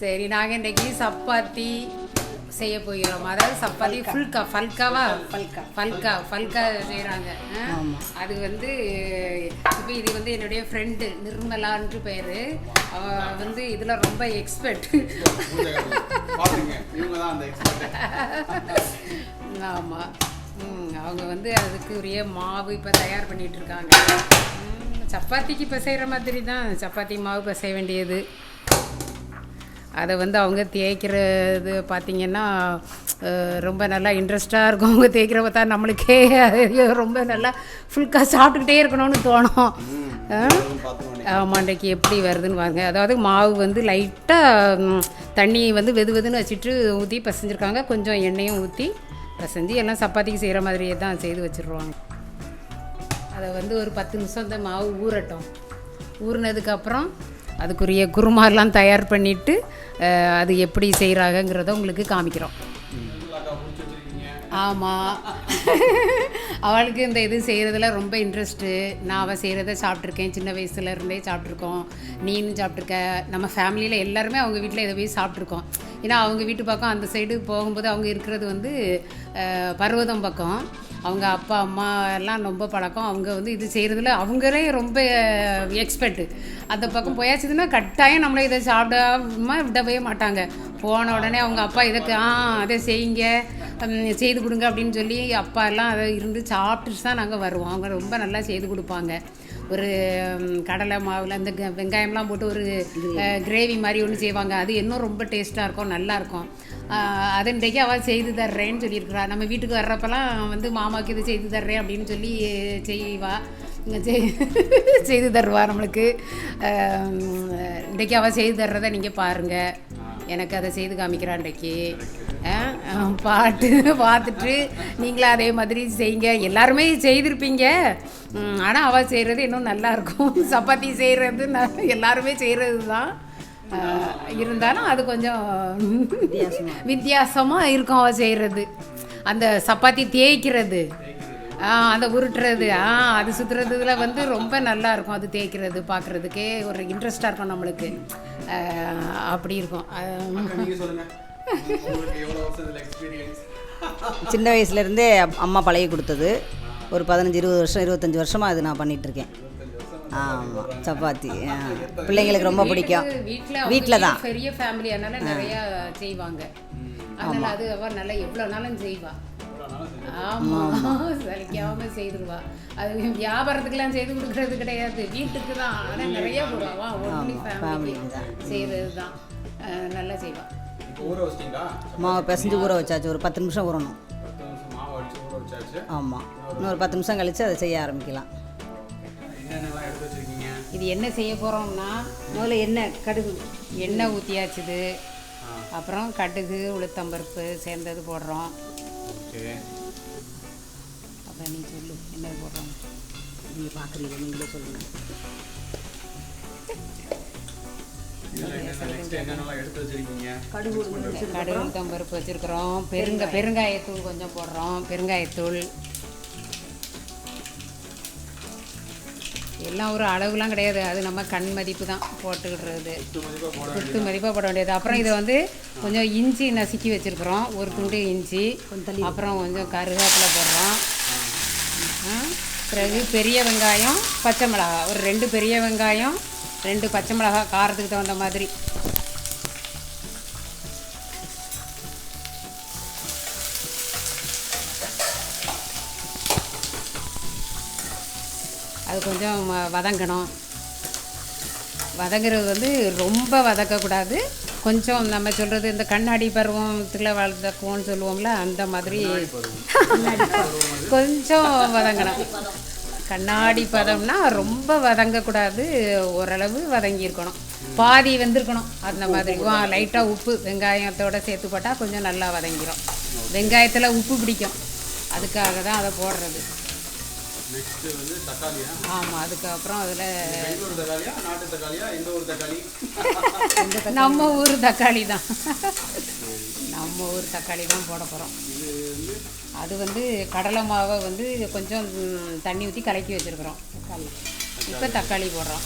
சரி, நாங்கள் இன்றைக்கி சப்பாத்தி செய்ய போகிறோம். அதாவது சப்பாத்தி ஃபல்கா செய்கிறாங்க. அது வந்து இப்போ இது வந்து என்னுடைய ஃப்ரெண்டு நிர்மலான்ட்டு பேர். அவன் வந்து இதில் ரொம்ப எக்ஸ்பர்ட். ஆமாம், அவங்க வந்து அதுக்கு உரிய மாவு இப்போ தயார் பண்ணிகிட்ருக்காங்க. சப்பாத்திக்கு இப்போ செய்கிற மாதிரி தான் சப்பாத்தி மாவு இப்போ செய்ய வேண்டியது. அதை வந்து அவங்க தேய்க்கிறது பார்த்திங்கன்னா ரொம்ப நல்லா இன்ட்ரெஸ்டாக இருக்கும். அவங்க தேய்க்கிற பார்த்தா நம்மளுக்கே ரொம்ப நல்லா ஃபுல்காக சாப்பிட்டுக்கிட்டே இருக்கணும்னு தோணும். மண்டைக்கு எப்படி வருதுன்னு பாருங்க. அதாவது மாவு வந்து லைட்டாக தண்ணி வந்து வெதுன்னு வச்சுட்டு ஊற்றி பசைஞ்சிருக்காங்க. கொஞ்சம் எண்ணெயும் ஊற்றி பசைஞ்சு எல்லாம் சப்பாத்திக்கு செய்கிற மாதிரியே தான் செய்து வச்சுருவாங்க. அதை வந்து ஒரு 10 நிமிஷம் இந்த மாவு ஊறட்டும். ஊறினதுக்கப்புறம் அதுக்குரிய குருமாலாம் தயார் பண்ணிவிட்டு அது எப்படி செய்கிறாங்கங்கிறத உங்களுக்கு காமிக்கிறோம். ஆமாம், அவளுக்கு இந்த இது செய்கிறதுல ரொம்ப இன்ட்ரெஸ்ட்டு. நான் அவள் செய்கிறத சாப்பிட்ருக்கேன், சின்ன வயசுலேருந்தே சாப்பிட்ருக்கோம். நீனும் சாப்பிட்ருக்க. நம்ம ஃபேமிலியில் எல்லாருமே அவங்க வீட்டில் இதை போய் சாப்பிட்ருக்கோம். ஏன்னா அவங்க வீட்டு பக்கம் அந்த சைடு போகும்போது அவங்க இருக்கிறது வந்து பர்வதம் பக்கம். அவங்க அப்பா அம்மா எல்லாம் ரொம்ப பழக்கம். அவங்க வந்து இது செய்கிறதுல அவங்களே ரொம்ப எக்ஸ்பர்ட்டு. அந்த பக்கம் போயாச்சுதுன்னா கட்டாயம் நம்மளை இதை சாப்பிடாம விடவே மாட்டாங்க. போன உடனே அவங்க அப்பா இதுக்கு அதை செய்யுங்க, செய்து கொடுங்க அப்படின்னு சொல்லி அப்பா எல்லாம் அதை இருந்து சாப்பிட்டுட்டு தான் நாங்கள் வருவோம். அவங்க ரொம்ப நல்லா செய்து கொடுப்பாங்க. ஒரு கடலை மாவில் அந்த வெங்காயம்லாம் போட்டு ஒரு கிரேவி மாதிரி ஒன்று செய்வாங்க. அது இன்னும் ரொம்ப டேஸ்ட்டாக இருக்கும், நல்லாயிருக்கும். அது இன்றைக்கி அவள் செய்து தர்றேன்னு சொல்லியிருக்கிறா. நம்ம வீட்டுக்கு வர்றப்பெல்லாம் வந்து மாமாவுக்கு இது செய்து தர்றேன் அப்படின்னு சொல்லி செய்து தருவா நம்மளுக்கு. இன்றைக்கி அவள் செய்து தர்றதை நீங்கள் பாருங்கள். எனக்கு அதை செய்து காமிக்கிறா இன்றைக்கி. பாட்டு பார்த்துட்டு நீங்களும் அதே மாதிரி செய்யுங்க. எல்லாருமே செய்திருப்பீங்க, ஆனால் அவள் செய்கிறது இன்னும் நல்லாயிருக்கும். சப்பாத்தி செய்கிறது எல்லாருமே செய்கிறது தான். இருந்தாலும் அது கொஞ்சம் வித்தியாசமாக இருக்கும் அவள் செய்கிறது. அந்த சப்பாத்தி தேய்க்கிறது, அந்த உருட்டுறது, அது சுற்றுறதுல வந்து ரொம்ப நல்லாயிருக்கும். அது தேய்க்கிறது பார்க்குறதுக்கே ஒரு இன்ட்ரெஸ்டாக இருக்கும் நம்மளுக்கு. அப்படி இருக்கும். சின்ன வயசுலேருந்தே அம்மா பழகி கொடுத்தது. ஒரு 15-20 வருஷம் 25 வருஷமாக அது நான் பண்ணிகிட்ருக்கேன். ஆமாம், சப்பாத்தி பிள்ளைங்களுக்கு ரொம்ப பிடிக்கும். வீட்டில் தான் பெரிய ஃபேமிலியானால நிறையா செய்வாங்க. அதனால் அது அவள் நல்லா எவ்வளோ நாளும் செய்வாள். ஆமாம், சலிக்காமல் செய்துருவா. அது வியாபாரத்துக்கெல்லாம் செய்து கொடுக்குறது கிடையாது, வீட்டுக்கு தான். ஆனால் நிறையா போடுவா. ஒன்லி ஃபேமிலி செய்கிறது தான். நல்லா செய்வாள். மாவை பிசைஞ்சு ஊற வச்சாச்சு. ஒரு 10 நிமிஷம் ஊறணும். ஆமாம், இன்னொரு 10 நிமிஷம் கழித்து அதை செய்ய ஆரம்பிக்கலாம். இது என்ன செய்ய போகிறோம்னா, முதல்ல எண்ணெய் ஊற்றியாச்சுது. அப்புறம் கடுகு உளுத்தம்பருப்பு சேர்ந்தது போடுறோம். அப்போ நீ சொல்லு என்ன போடுறோம். நீங்கள் பார்க்குறீங்க, நீங்களே சொல்லுங்கள். கடுகு உளுத்தம்பருப்பு வச்சுருக்குறோம். பெருங்காயத்தூள் கொஞ்சம் போடுறோம். பெருங்காயத்தூள் எல்லாம் ஒரு அளவுலாம் கிடையாது, அது நம்ம கண் மதிப்பு தான் போட்டுக்கிடுறது. குத்து மதிப்பாக போட வேண்டியது. அப்புறம் இதை வந்து கொஞ்சம் இஞ்சி நசுக்கி வச்சுருக்குறோம், ஒரு துண்டு இஞ்சி. அப்புறம் கொஞ்சம் கருவேப்பிலை போடுறோம். பிறகு பெரிய வெங்காயம், பச்சை மிளகாய், ஒரு 2 பெரிய வெங்காயம், 2 பச்சை மிளகாய் காரத்துக்கு தகுந்த மாதிரி. அது கொஞ்சம் வதங்கணும். வதங்குறது வந்து ரொம்ப வதக்கக்கூடாது. கொஞ்சம் நம்ம சொல்கிறது இந்த கண்ணாடி பருவத்தில் வதக்குவோன்னு சொல்லுவோம்ல, அந்த மாதிரி கொஞ்சம் வதங்கணும். கண்ணாடி பதம்னா ரொம்ப வதங்கக்கூடாது, ஓரளவு வதங்கியிருக்கணும், பாதி வெந்திருக்கணும். அந்த மாதிரி லைட்டாக உப்பு வெங்காயத்தோடு சேர்த்து போட்டால் கொஞ்சம் நல்லா வதங்கிடும். வெங்காயத்தில் உப்பு பிடிக்கும், அதுக்காக தான் அதை போடுறது. ஆமாம், அதுக்கப்புறம் அதில் நம்ம ஊர் தக்காளி தான். நம்ம ஊர் தக்காளி தான் போட போகிறோம். அது வந்து கடலை மாவை வந்து கொஞ்சம் தண்ணி ஊற்றி கலக்கி வச்சுருக்குறோம். இப்போ தக்காளி போடுறோம்.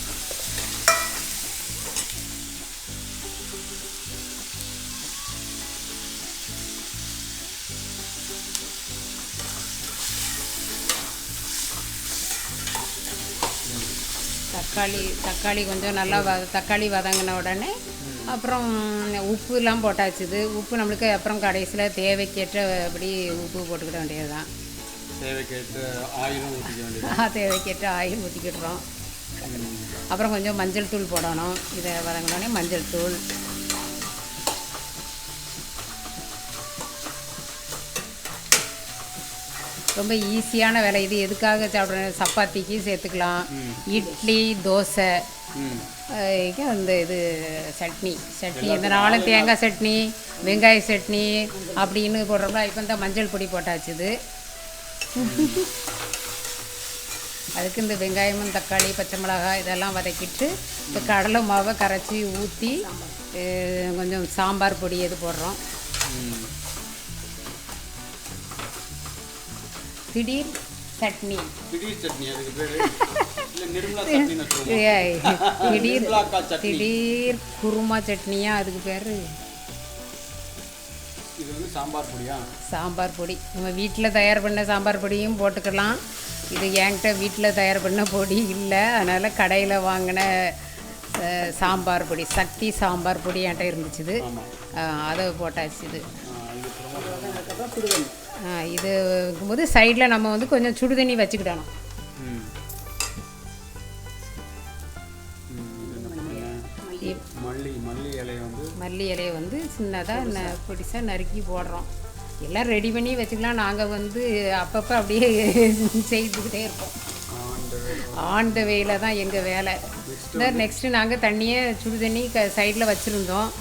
தக்காளி கொஞ்சம் நல்லா தக்காளி வதங்கின உடனே அப்புறம் உப்புலாம் போட்டாச்சுது. உப்பு நம்மளுக்கு அப்புறம் கடைசியில் தேவைக்கேற்றபடி உப்பு போட்டுக்கிட வேண்டியது தான். தேவைக்கேற்ற ஆயிலும் ஊற்றிக்க வேண்டியது. தேவைக்கேற்ற ஆயில் ஊற்றிக்கிடுறோம். அப்புறம் கொஞ்சம் மஞ்சள் தூள் போடணும். இதை வதங்கினோடனே மஞ்சள் தூள், ரொம்ப ஈஸியான வேலை இது. எதுக்காக சாப்பிட்றேன், சப்பாத்திக்கு சேர்த்துக்கலாம், இட்லி தோசை அந்த இது சட்னி இந்த நாளும் தேங்காய் சட்னி வெங்காய சட்னி அப்படின்னு போடுறோம்ல. இப்போ இந்த மஞ்சள் பொடி போட்டாச்சுது. அதுக்கு இந்த வெங்காயமும் தக்காளி பச்சை மிளகாய் இதெல்லாம் வதக்கிட்டு இப்போ கடலை மாவை கரைச்சி ஊற்றி கொஞ்சம் சாம்பார் பொடி எது போடுறோம். திடீர் சட்னி அதுக்கு பேர் திடீர் குருமா சட்னியா அதுக்கு பேர். இது வந்து சாம்பார் பொடியா? சாம்பார் பொடி நம்ம வீட்டில் தயார் பண்ண சாம்பார் பொடியும் போட்டுக்கலாம். இது என்கிட்ட வீட்டில் தயார் பண்ண பொடி இல்லை, அதனால் கடையில் வாங்கின சாம்பார் பொடி சக்தி சாம்பார் பொடி என்கிட்ட இருந்துச்சுது. அதை போட்டாச்சுது. இது இருக்கும்போது சைடில் நம்ம வந்து கொஞ்சம் சுடுதண்ணி வச்சுக்கிடணும். மல்லி இலையை வந்து சின்னதாக பொடிசாக நறுக்கி போடுறோம். எல்லாம் ரெடி பண்ணி வச்சுக்கலாம். நாங்கள் வந்து அப்பப்போ அப்படியே செய்துக்கிட்டே இருப்போம். ஆன் த வேயில் தான் எங்கள் வேலை. இந்த நெக்ஸ்ட்டு நாங்கள் தண்ணியை சுடு தண்ணி சைடில் வச்சுருந்தோம்.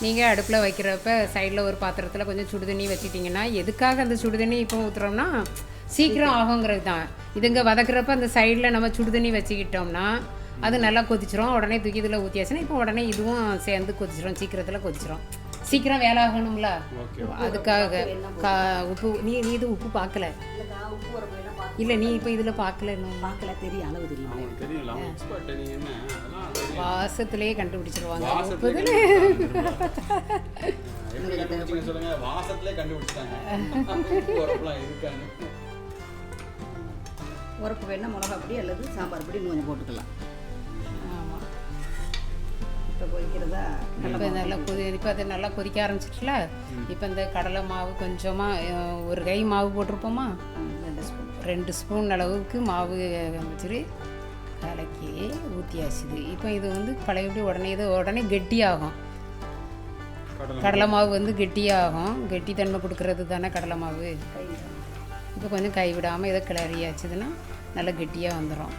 நீங்கள் அடுப்பில் வைக்கிறப்ப சைடில் ஒரு பாத்திரத்தில் கொஞ்சம் சுடு தண்ணி வச்சுட்டிங்கன்னா, எதுக்காக அந்த சுடு தண்ணி இப்போ ஊற்றுறோம்னா சீக்கிரம் ஆகுங்கிறது தான். இதுங்க வதக்குறப்ப அந்த சைடில் நம்ம சுடு தண்ணி வச்சுக்கிட்டோம்னா அது நல்லா கொதிச்சிரும். உடனே தூக்கி இதில் ஊற்றியாச்சுன்னா இப்போ உடனே இதுவும் சேர்ந்து கொதிச்சிரும், சீக்கிரத்தில் கொதிச்சிரும். சீக்கிரம் வேலை ஆகணும்ல, அதுக்காக உப்பு நீ இது உப்பு பார்க்கல இல்லை, நீ இப்போ இதில் பார்க்கல தெரியும், அளவு தெரியும், வாசத்துலேயே கண்டுபிடிச்சிருவாங்க. உரப்பு வேணால் மிளகா பொடி அல்லது சாம்பார் பொடி கொஞ்சம் போட்டுக்கலாம். ஆமாம், இப்போ கொதிக்கிறதா இப்போ நல்லா இப்போ அது நல்லா கொதிக்க ஆரம்பிச்சிட்டுல. இப்போ இந்த கடலை மாவு கொஞ்சமாக ஒரு கை மாவு போட்டிருப்போமா, 2 ஸ்பூன் அளவுக்கு மாவு வச்சுட்டு கலக்கி ஊற்றியாச்சுது. இப்போ இது வந்து பழையபடி உடனே கெட்டியாகும். கடலை மாவு வந்து கெட்டியாகும். கெட்டித்தன்மை கொடுக்கறது தானே கடலை மாவு. இப்போ கொஞ்சம் கைவிடாமல் இதை கிளறியாச்சுதுன்னா நல்லா கெட்டியாக வந்துடும்.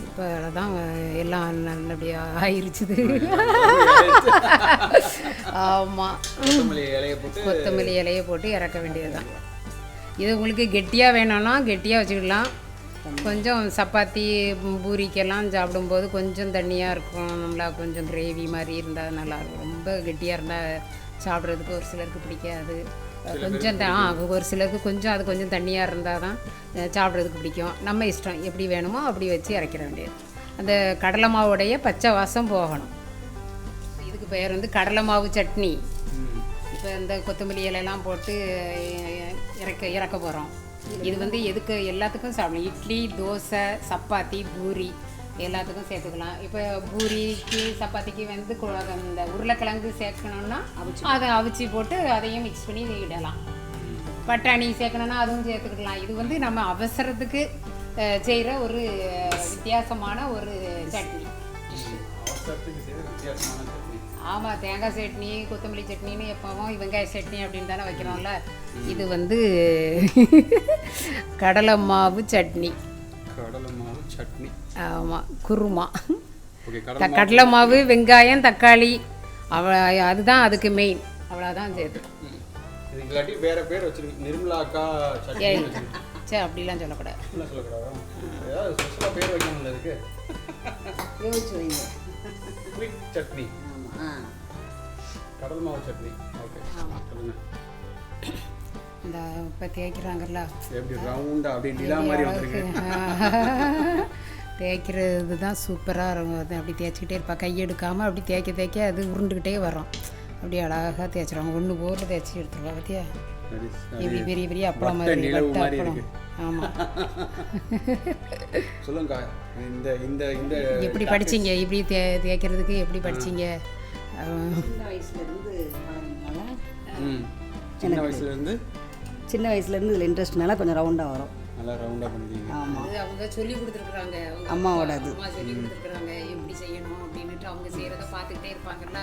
இப்போ தான் எல்லாம் நல்லபடியாக ஆயிடுச்சுது. ஆமாம், கொத்தமல்லி இலையை போட்டு இறக்க வேண்டியது தான். இது உங்களுக்கு கெட்டியாக வேணும்னா கெட்டியாக வச்சுக்கலாம். கொஞ்சம் சப்பாத்தி பூரிக்கெல்லாம் சாப்பிடும்போது கொஞ்சம் தண்ணியாக இருக்கும், நம்மளா கொஞ்சம் கிரேவி மாதிரி இருந்தால் நல்லாயிருக்கும். ரொம்ப கெட்டியாக இருந்தால் சாப்பிட்றதுக்கு ஒரு சிலருக்கு பிடிக்காது. கொஞ்சம் ஒரு சிலருக்கு கொஞ்சம் அது கொஞ்சம் தண்ணியாக இருந்தால் தான் சாப்பிட்றதுக்கு பிடிக்கும். நம்ம இஷ்டம், எப்படி வேணுமோ அப்படி வச்சு இறக்கிற வேண்டியது. அந்த கடலை மாவுடைய பச்சை வாசம் போகணும். இதுக்கு பெயர் வந்து கடலை மாவு சட்னி. இப்போ இந்த கொத்தமல்லி இலையெல்லாம் போட்டு இறக்க போகிறோம். இது வந்து எதுக்கு எல்லாத்துக்கும் சாப்பிடலாம். இட்லி தோசை சப்பாத்தி பூரி எல்லாத்துக்கும் சேர்த்துக்கலாம். இப்போ பூரிக்கு சப்பாத்திக்கு வந்து இந்த உருளைக்கிழங்கு சேர்க்கணுன்னா அதை அவிச்சி போட்டு அதையும் மிக்ஸ் பண்ணி இடலாம். பட்டாணி சேர்க்கணுன்னா அதுவும் சேர்த்துக்கலாம். இது வந்து நம்ம அவசரத்துக்கு செய்கிற ஒரு வித்தியாசமான ஒரு சட்னி. ஆமாம், தேங்காய் சட்னி கொத்தமல்லி சட்னின்னு எப்போவும் வெங்காய சட்னி அப்படின்னு தானே வைக்கிறோம்ல. இது வந்து கடலை மாவு சட்னி. ஆமாம், குருமா. கடலை மாவு வெங்காயம் தக்காளி அதுதான் அதுக்கு மெயின். அவ்வளோதான் சேர்த்து. சரி, அப்படிலாம் சொல்லக்கூடாது. இந்த இப்போ தேய்க்கிறாங்கல்ல, தேய்க்கிறது தான் சூப்பராக இருக்கும். அது அப்படி தேய்ச்சிக்கிட்டே இருப்பா, கையெடுக்காமல் அப்படி தேய்க்க தேய்க்க அது உருண்டுக்கிட்டே வரும். அப்படி அழகாக தேய்ச்சிடுவாங்க, ஒன்று போரில் தேய்ச்சி எடுத்துருவா. பார்த்தியா இப்படி பெரிய பெரிய அப்பளம் மாதிரி வட்ட அப்பளம். ஆமாம். சொல்லுங்க இந்த இந்த இந்த எப்படி படிச்சிங்க இப்படி தேய்க்கிறதுக்கு எப்படி படிச்சிங்க? சின்ன வயசுலேருந்து சின்ன வயசுலேருந்து இதில் இன்ட்ரெஸ்ட்னால கொஞ்சம் ரவுண்டாக வரும். நல்லா ரவுண்டாக பண்ணிட்டீங்க. ஆமாம், அவங்க சொல்லி கொடுத்துருக்குறாங்க, அம்மாவோட அது அம்மா சொல்லி கொடுத்துருக்குறாங்க எப்படி செய்யணும் அப்படின்ட்டு. அவங்க செய்கிறத பார்த்துக்கிட்டே இருப்பாங்கல்ல.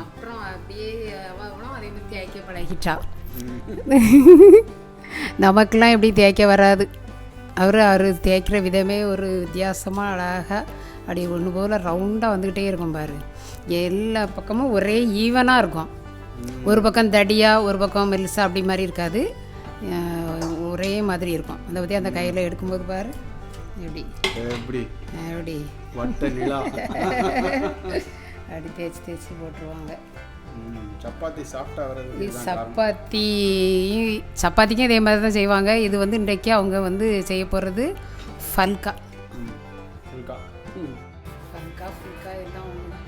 அப்புறம் அப்படியே அவளும் அதே மாதிரி தேய்க்க பழகிட்டா. நமக்கெல்லாம் எப்படி தேய்க்க வராது. அவர் தேய்க்கிற விதமே ஒரு வித்தியாசமாக அழகாக அப்படி ஒன்று போல் ரவுண்டாக வந்துக்கிட்டே இருக்கும் பாரு. எல்லா பக்கமும் ஒரே ஈவனாக இருக்கும். ஒரு பக்கம் தடியாக ஒரு பக்கம் மெல்லிசா அப்படி மாதிரி இருக்காது, ஒரே மாதிரி இருக்கும். அந்த பற்றி அந்த கையில் எடுக்கும்போது பாரு எப்படி எப்படி எப்படி வட்ட நிலா அப்படி தேய்ச்சி தேய்ச்சி போட்டுருவாங்க. சப்பாத்தி சாஃப்டாக வர்றது. சப்பாத்திக்கும் இதே மாதிரி தான் செய்வாங்க. இது வந்து இன்றைக்கு அவங்க வந்து செய்ய போகிறது ஃபல்கா. ஃபுல்கா எல்லாம் ஒன்று தான்.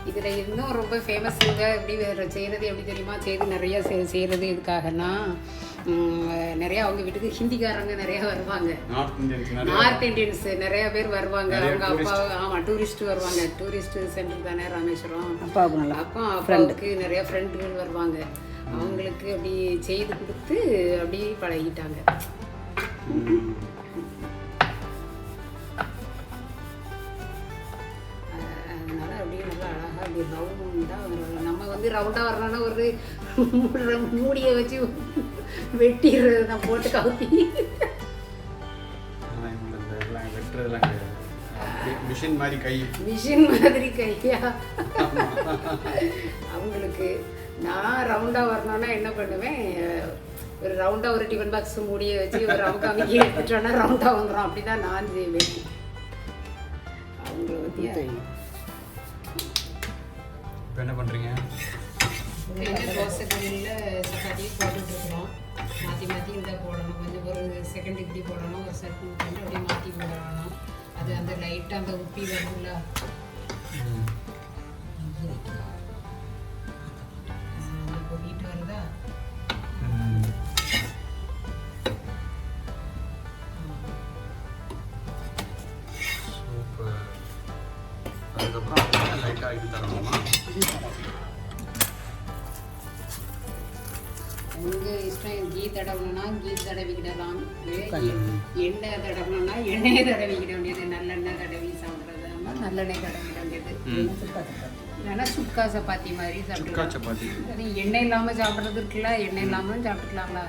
இதில் இன்னும் ரொம்ப ஃபேமஸுங்க எப்படி செய்கிறது எப்படி தெரியுமா? செய்து நிறையா செய்கிறது எதுக்காகனா, நிறையா அவங்க வீட்டுக்கு ஹிந்திக்காரங்க நிறையா வருவாங்க, நார்த் இண்டியன்ஸ் நிறையா பேர் வருவாங்க. அவங்க அப்பா ஆமாம் டூரிஸ்ட்டு வருவாங்க. டூரிஸ்ட்டு சென்டர் தானே ராமேஸ்வரம். அப்பாவுக்கு நிறையா ஃப்ரெண்டுகள் வருவாங்க. அவங்களுக்கு அப்படி செய்து கொடுத்து அப்படி பழகிட்டாங்க. அப்படி ரவுண்டாக வரணும். நம்ம வந்து ரவுண்டாக வரணும்னா ஒரு மூடியை வச்சு வெட்டிடுறது தான், போட்டு கவுத்தி மிஷின் மாதிரி கையா அவங்களுக்கு. நான் ரவுண்டாக வரணும்னா என்ன பண்ணுவேன், ஒரு ரவுண்டாக ஒரு டிஃபன் பாக்ஸ் மூடியை வச்சு ஒரு ரவுண்ட் அமைக்கி எடுத்துட்டோன்னா ரவுண்டாக வந்துடும். அப்படி தான் நான் செய்வேன். அவங்கள பற்றி இப்போ என்ன பண்ணுறீங்க? தோசை கல்லில் சப்பாத்தியும் போட்டுட்ருக்குறோம். மாற்றி மாற்றி இந்த போடணும், கொஞ்சம் ஒரு செகண்ட் இப்படி போடணும், ஒரு செகண்ட் பண்ணி அப்படியே மாற்றி போடணும். அது அந்த லைட்டாக அந்த உப்பி வரும்ல, கொட்டிட்டு வருதா. சூப்பர். அதுக்கப்புறம் லைட்டாக இது தரணுமா? உங்கள் இஷ்டம். கீ தடவணும்னா கீ தடவிக்கிடலாம், எண்ணெய் தடவணும்னா எண்ணெயை தடவிக்கிட வேண்டியது, நல்லெண்ணெய் தடவி சாப்பிட்றது, நல்லெண்ணெய் தடவிக்கிட வேண்டியது. இல்லைன்னா சுக்கா சப்பாத்தி மாதிரி சாப்பிட்டு, அது எண்ணெய் இல்லாமல் சாப்பிட்றது இருக்குல்ல, எண்ணெய் இல்லாமலும் சாப்பிட்டுக்கலாம்ல.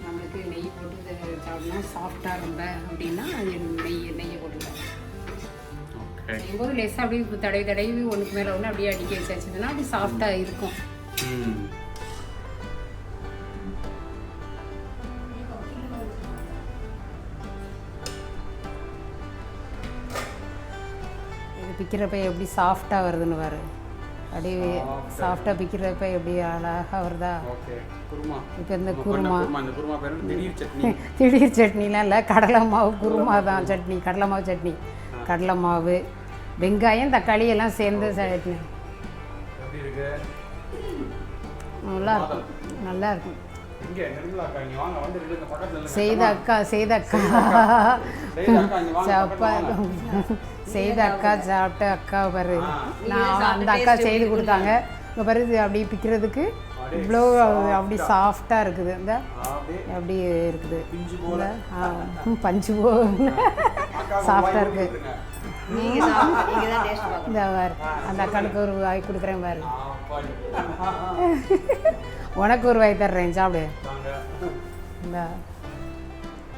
நம்மளுக்கு நெய் போட்டு சாப்பிட்லாம் சாஃப்டாக ரொம்ப அப்படின்னா நெய்யை போட்டுக்கலாம். செய்யும்போது லேசாக அப்படியே தடவி தடவி ஒன்றுக்கு மேலே ஒன்று அப்படியே அடிக்க வச்சாச்சுன்னா அப்படி சாஃப்டாக இருக்கும். இது பிக்கிறப்ப எப்படி சாஃப்டாக வருதுன்னு பாரு. அப்படியே சாஃப்டாக பிக்கிறப்ப எப்படி அழகாக வருதா. இப்போ இந்த குருமா திடீர் சட்னிலாம் இல்லை, கடலை மாவு குருமா தான் சட்னி, கடலை மாவு சட்னி. கடலை மாவு, வெங்காயம், தக்காளி எல்லாம் சேர்ந்து சட்னி. நல்லா இருக்கும், நல்லா இருக்கும். செய்த அக்கா சாப்பிட்ட அக்கா பாரு. நான் அந்த அக்கா செய்து கொடுத்தாங்க. இப்போ பாரு அப்படி பிக்கிறதுக்கு இவ்வளோ அப்படி சாஃப்டாக இருக்குது. இந்த அப்படி இருக்குது பஞ்சு போ சாஃப்டாக இருக்குது. இந்த பாரு அந்த அக்காளுக்கு ஒரு வாய் கொடுக்குறேன் பாரு. உனக்கு ஒரு வாய் தர்றேன், சாப்பிடு. இந்த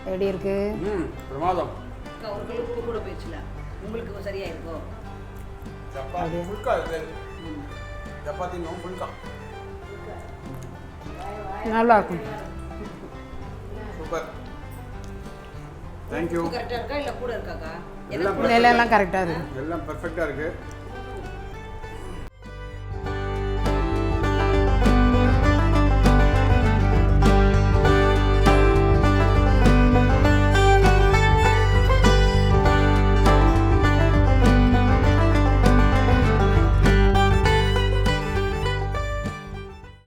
எப்படி இருக்கு? சப்பாத்தி இன்னும் ஃபுல்கா நல்லா இருக்கும். சூப்பர். தேங்க்யூ. கரெக்டாக இருக்கா இல்லை கூட இருக்காக்கா? எல்லாம் எல்லாம் கரெக்டாக இருக்குது. எல்லாம் பெர்ஃபெக்டாக இருக்குது.